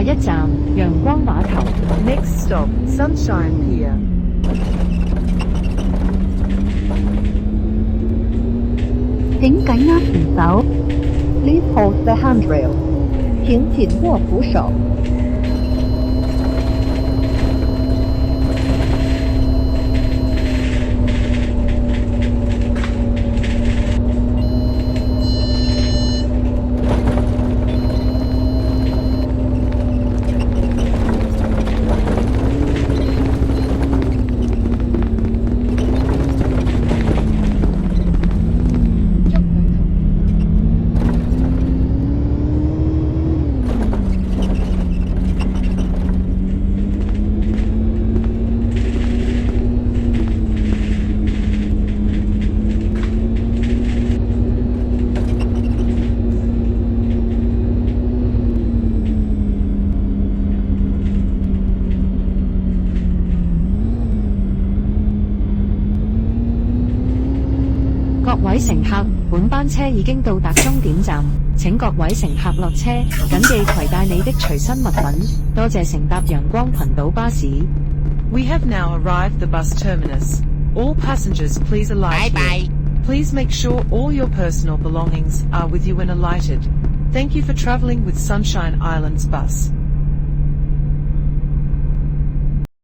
下一站陽光碼頭。Next stop, Sunshine Pier. 請緊握扶手。Please hold the handrail. 請緊握扶手。各位乘客，本班車已經到達終點站，請各位乘客落車，謹記攜帶你的隨身物品。多謝乘搭陽光群島巴士。We have now arrived the bus terminus. All passengers please alight here. Please make sure all your personal belongings are with you when alighted. Thank you for traveling with Sunshine Islands Bus.